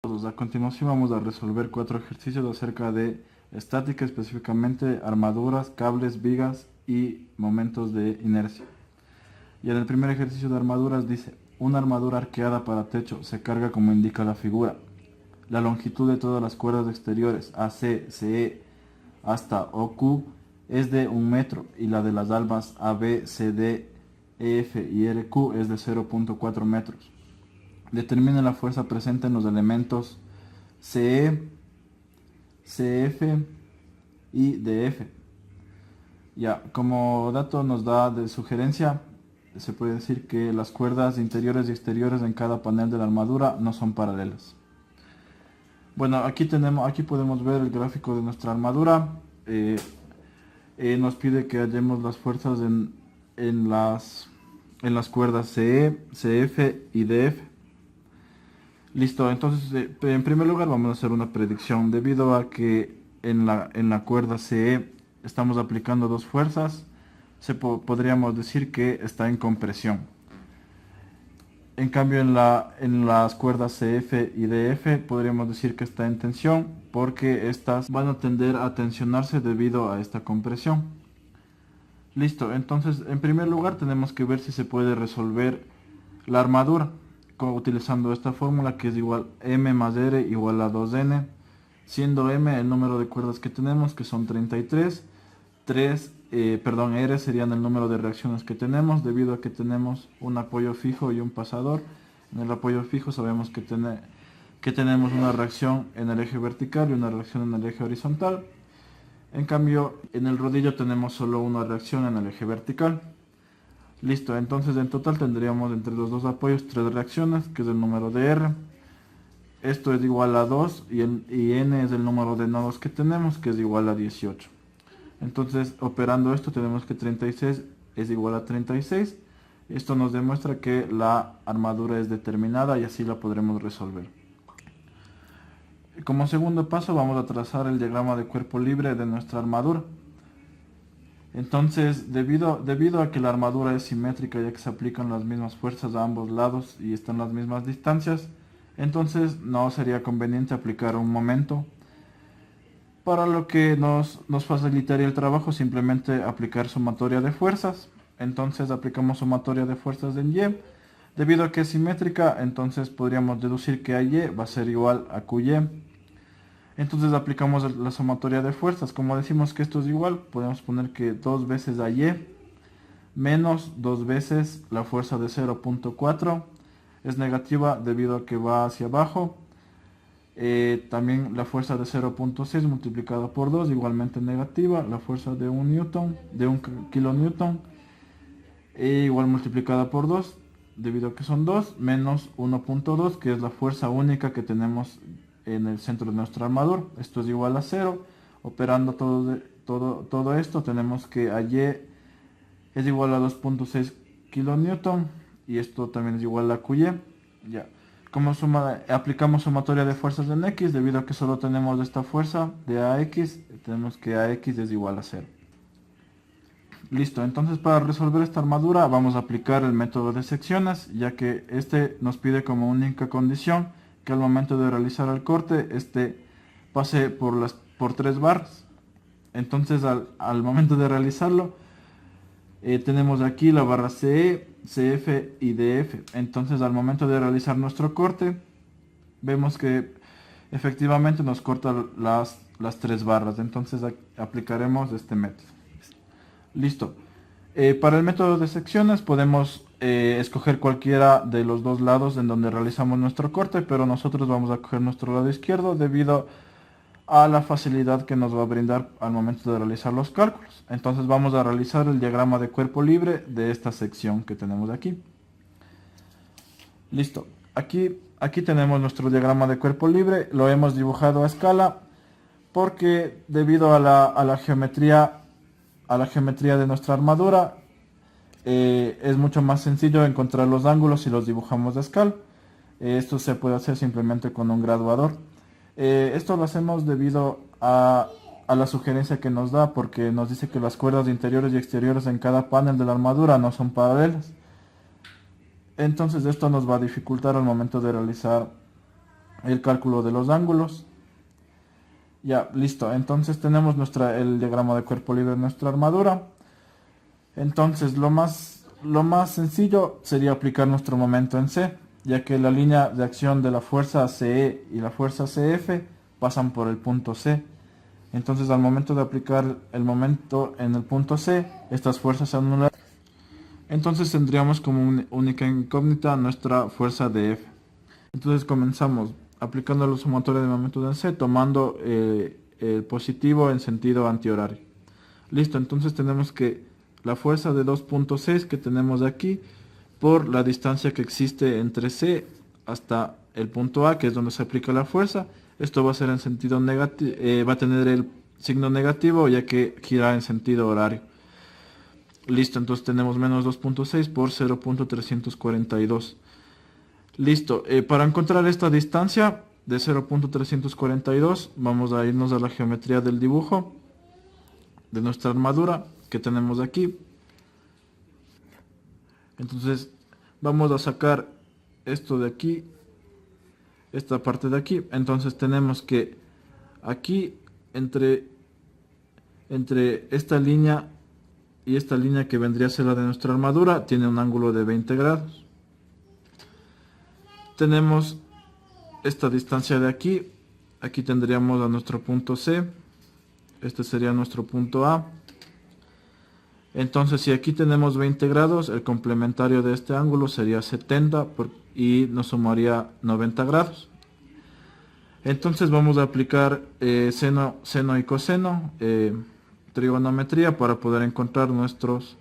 A continuación vamos a resolver 4 ejercicios acerca de estática, específicamente armaduras, cables, vigas y momentos de inercia. Y en el primer ejercicio de armaduras dice, una armadura arqueada para techo se carga como indica la figura. La longitud de todas las cuerdas exteriores AC, CE hasta OQ es de 1 metro y la de las albas AB, CD, EF y RQ es de 0.4 metros. Determine la fuerza presente en los elementos CE, CF y DF. Ya, como dato nos da de sugerencia, se puede decir que las cuerdas interiores y exteriores en cada panel de la armadura no son paralelas. Bueno, aquí podemos ver el gráfico de nuestra armadura. Nos pide que hallemos las fuerzas en las cuerdas CE, CF y DF. Listo, entonces en primer lugar vamos a hacer una predicción. Debido a que en la cuerda CE estamos aplicando dos fuerzas, podríamos decir que está en compresión. En cambio en las cuerdas CF y DF podríamos decir que está en tensión, porque estas van a tender a tensionarse debido a esta compresión. Listo, entonces en primer lugar tenemos que ver si se puede resolver la armadura utilizando esta fórmula, que es igual M más R igual a 2N, siendo M el número de cuerdas que tenemos, que son 33, R serían el número de reacciones que tenemos, debido a que tenemos un apoyo fijo y un pasador. En el apoyo fijo sabemos que tenemos una reacción en el eje vertical y una reacción en el eje horizontal. En cambio, en el rodillo tenemos solo una reacción en el eje vertical. Listo, entonces en total tendríamos entre los dos apoyos 3 reacciones, que es el número de R. Esto es igual a 2 y N es el número de nodos que tenemos, que es igual a 18. Entonces, operando esto, tenemos que 36 es igual a 36. Esto nos demuestra que la armadura es determinada y así la podremos resolver. Como segundo paso vamos a trazar el diagrama de cuerpo libre de nuestra armadura. Entonces, debido a que la armadura es simétrica, ya que se aplican las mismas fuerzas a ambos lados y están las mismas distancias, entonces no sería conveniente aplicar un momento, para lo que nos facilitaría el trabajo simplemente aplicar sumatoria de fuerzas. Entonces aplicamos sumatoria de fuerzas en Y. Debido a que es simétrica, entonces podríamos deducir que AY va a ser igual a QY. Entonces aplicamos la sumatoria de fuerzas. Como decimos que esto es igual, podemos poner que 2 veces AY menos 2 veces la fuerza de 0.4 es negativa debido a que va hacia abajo. También la fuerza de 0.6 multiplicada por 2 igualmente negativa. La fuerza de 1 kilonewton igual multiplicada por 2 debido a que son 2 menos 1.2, que es la fuerza única que tenemos en el centro de nuestra armadura. Esto es igual a 0. Operando todo esto, tenemos que AY es igual a 2.6 kilonewton y esto también es igual a QY. Ya. Como aplicamos sumatoria de fuerzas en X, debido a que solo tenemos esta fuerza de AX, tenemos que AX es igual a 0. Listo, entonces para resolver esta armadura vamos a aplicar el método de secciones, ya que este nos pide como única condición que al momento de realizar el corte, este pase por 3 barras. Entonces al momento de realizarlo, tenemos aquí la barra CE, CF y DF. Entonces al momento de realizar nuestro corte, vemos que efectivamente nos corta las 3 barras. Entonces aplicaremos este método. Listo. Para el método de secciones podemos escoger cualquiera de los dos lados en donde realizamos nuestro corte, pero nosotros vamos a coger nuestro lado izquierdo debido a la facilidad que nos va a brindar al momento de realizar los cálculos. Entonces vamos a realizar el diagrama de cuerpo libre de esta sección que tenemos aquí. Listo. Aquí tenemos nuestro diagrama de cuerpo libre. Lo hemos dibujado a escala porque debido a la geometría de nuestra armadura, es mucho más sencillo encontrar los ángulos si los dibujamos a escala. Esto se puede hacer simplemente con un graduador. Esto lo hacemos debido a la sugerencia que nos da, porque nos dice que las cuerdas interiores y exteriores en cada panel de la armadura no son paralelas. Entonces esto nos va a dificultar al momento de realizar el cálculo de los ángulos. Ya, listo. Entonces tenemos el diagrama de cuerpo libre de nuestra armadura. Entonces lo más sencillo sería aplicar nuestro momento en C, ya que la línea de acción de la fuerza CE y la fuerza CF pasan por el punto C. Entonces al momento de aplicar el momento en el punto C, estas fuerzas se anulan. Entonces tendríamos como única incógnita nuestra fuerza de F. Entonces comenzamos aplicando los sumatorio de momentos en C, tomando el positivo en sentido antihorario. Listo, entonces tenemos que la fuerza de 2.6 que tenemos aquí por la distancia que existe entre C hasta el punto A, que es donde se aplica la fuerza. Esto va a ser en sentido negativo, va a tener el signo negativo ya que gira en sentido horario. Listo, entonces tenemos menos 2.6 por 0.342. Listo, para encontrar esta distancia de 0.342 vamos a irnos a la geometría del dibujo de nuestra armadura que tenemos aquí. Entonces vamos a sacar esto de aquí, esta parte de aquí. Entonces tenemos que aquí entre esta línea y esta línea que vendría a ser la de nuestra armadura tiene un ángulo de 20 grados. Tenemos esta distancia de aquí. Aquí tendríamos a nuestro punto C. Este sería nuestro punto A. Entonces si aquí tenemos 20 grados, el complementario de este ángulo sería 70 y nos sumaría 90 grados. Entonces vamos a aplicar seno y coseno, trigonometría para poder encontrar nuestras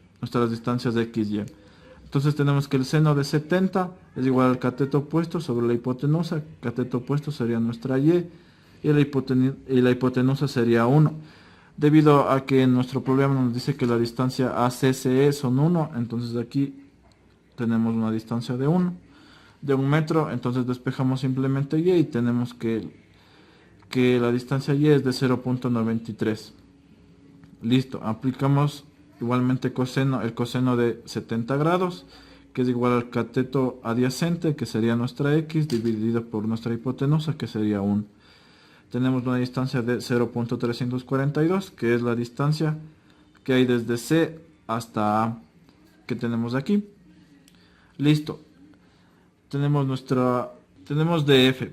distancias de x y. Entonces tenemos que el seno de 70 es igual al cateto opuesto sobre la hipotenusa. Cateto opuesto sería nuestra y la hipotenusa sería 1. Debido a que en nuestro problema nos dice que la distancia ACCE son 1, entonces aquí tenemos una distancia de 1 metro. Entonces despejamos simplemente y tenemos que la distancia y es de 0.93. Listo, aplicamos igualmente el coseno de 70 grados, que es igual al cateto adyacente, que sería nuestra x, dividido por nuestra hipotenusa, que sería 1. Tenemos una distancia de 0.342, que es la distancia que hay desde C hasta A, que tenemos aquí. Listo. Tenemos DF.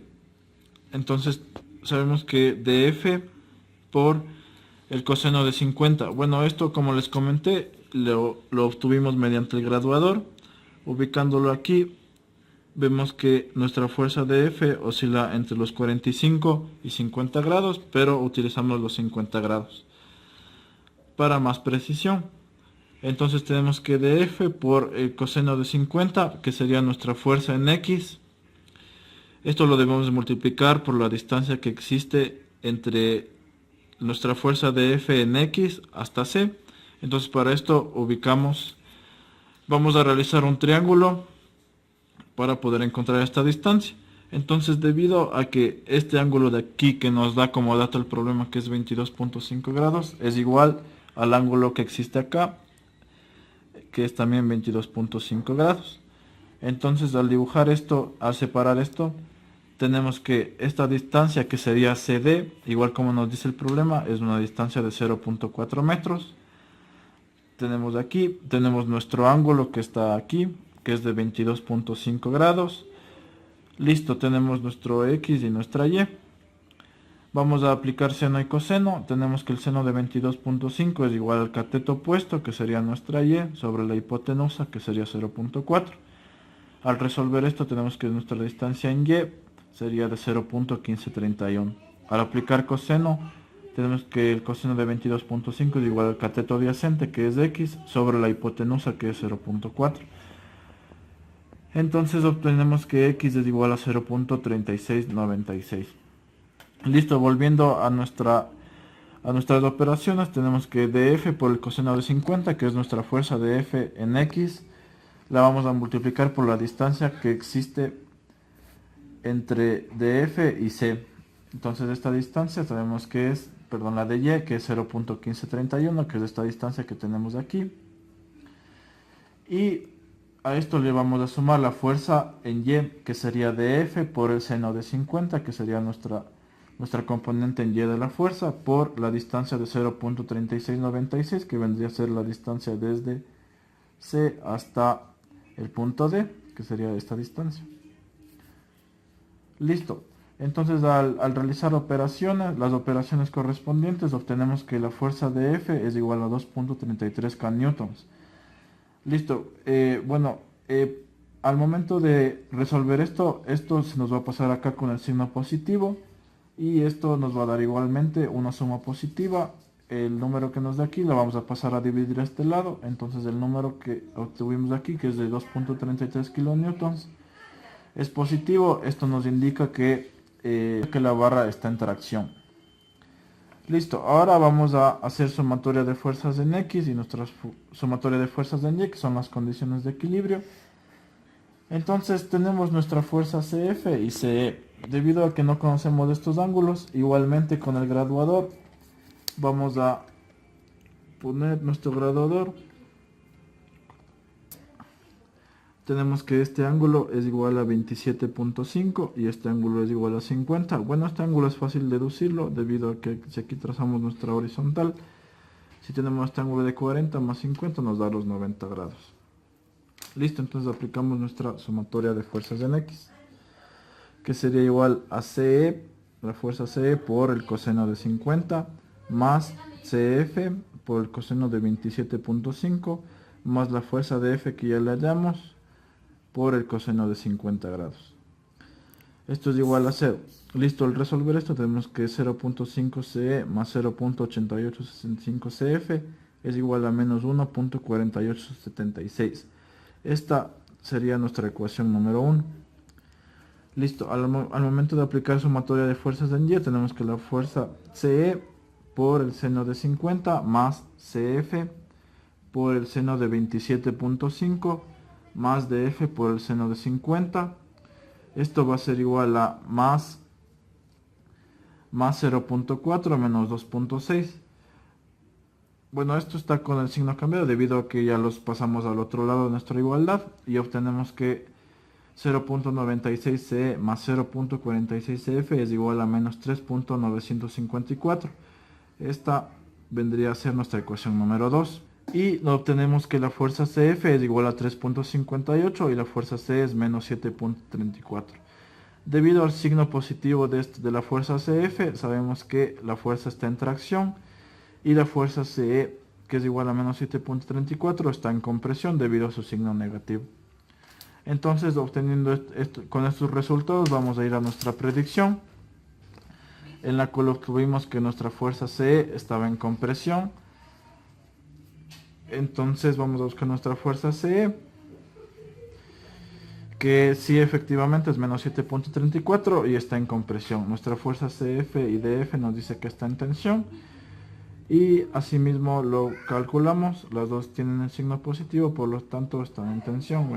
Entonces sabemos que DF por el coseno de 50. Bueno, esto como les comenté, lo obtuvimos mediante el graduador. Ubicándolo aquí, vemos que nuestra fuerza de F oscila entre los 45 y 50 grados, pero utilizamos los 50 grados para más precisión. Entonces tenemos que dF por el coseno de 50, que sería nuestra fuerza en X. Esto lo debemos multiplicar por la distancia que existe entre nuestra fuerza de F en X hasta C. Entonces para esto vamos a realizar un triángulo para poder encontrar esta distancia. Entonces debido a que este ángulo de aquí que nos da como dato el problema, que es 22.5 grados, es igual al ángulo que existe acá, que es también 22.5 grados. Entonces al dibujar esto, al separar esto, tenemos que esta distancia, que sería CD, igual como nos dice el problema, es una distancia de 0.4 metros. Tenemos aquí, tenemos nuestro ángulo que está aquí, que es de 22.5 grados. Listo, tenemos nuestro X y nuestra Y. Vamos a aplicar seno y coseno. Tenemos que el seno de 22.5 es igual al cateto opuesto, que sería nuestra Y, sobre la hipotenusa, que sería 0.4. Al resolver esto tenemos que nuestra distancia en Y sería de 0.1531. Al aplicar coseno, tenemos que el coseno de 22.5 es igual al cateto adyacente, que es X, sobre la hipotenusa, que es 0.4. Entonces obtenemos que X es igual a 0.3696. Listo, volviendo a nuestras operaciones, tenemos que dF por el coseno de 50, que es nuestra fuerza de F en X, la vamos a multiplicar por la distancia que existe entre DF y C. Entonces esta distancia sabemos que es, la de Y, que es 0.1531, que es esta distancia que tenemos aquí. Y A esto le vamos a sumar la fuerza en Y, que sería de F por el seno de 50, que sería nuestra componente en Y de la fuerza, por la distancia de 0.3696, que vendría a ser la distancia desde C hasta el punto D, que sería esta distancia. Listo. Entonces al realizar las operaciones correspondientes, obtenemos que la fuerza de F es igual a 2.33 kN. Listo. Al momento de resolver esto se nos va a pasar acá con el signo positivo, y esto nos va a dar igualmente una suma positiva. El número que nos da aquí lo vamos a pasar a dividir a este lado. Entonces el número que obtuvimos aquí, que es de 2.33 kN, es positivo. Esto nos indica que la barra está en tracción. Listo, ahora vamos a hacer sumatoria de fuerzas en X y nuestra sumatoria de fuerzas en Y, que son las condiciones de equilibrio. Entonces tenemos nuestra fuerza CF y CE. Debido a que no conocemos estos ángulos, igualmente con el graduador vamos a poner nuestro graduador. Tenemos que este ángulo es igual a 27.5 y este ángulo es igual a 50. Bueno, este ángulo es fácil deducirlo debido a que si aquí trazamos nuestra horizontal, si tenemos este ángulo de 40 más 50 nos da los 90 grados. Listo, entonces aplicamos nuestra sumatoria de fuerzas en X, que sería igual a CE, la fuerza CE por el coseno de 50, más CF por el coseno de 27.5, más la fuerza de F que ya le hallamos, por el coseno de 50 grados. Esto es igual a 0. Listo, al resolver esto tenemos que 0.5 CE más 0.8865 CF es igual a menos 1.4876. Esta sería nuestra ecuación número 1. Listo, al momento de aplicar sumatoria de fuerzas en Y, tenemos que la fuerza CE por el seno de 50 más CF por el seno de 27.5 más de F por el seno de 50. Esto va a ser igual a más 0.4 menos 2.6. Bueno, esto está con el signo cambiado debido a que ya los pasamos al otro lado de nuestra igualdad y obtenemos que 0.96 CE más 0.46 CF es igual a menos 3.954. Esta vendría a ser nuestra ecuación número 2. Y obtenemos que la fuerza CF es igual a 3.58 y la fuerza C es menos 7.34. Debido al signo positivo de la fuerza CF, sabemos que la fuerza está en tracción y la fuerza CE, que es igual a menos 7.34, está en compresión debido a su signo negativo. Entonces, obteniendo con estos resultados, vamos a ir a nuestra predicción, en la cual obtuvimos que nuestra fuerza CE estaba en compresión. Entonces vamos a buscar nuestra fuerza CE, que sí efectivamente es menos 7.34 y está en compresión. Nuestra fuerza CF y DF nos dice que está en tensión y asimismo lo calculamos, las dos tienen el signo positivo, por lo tanto están en tensión.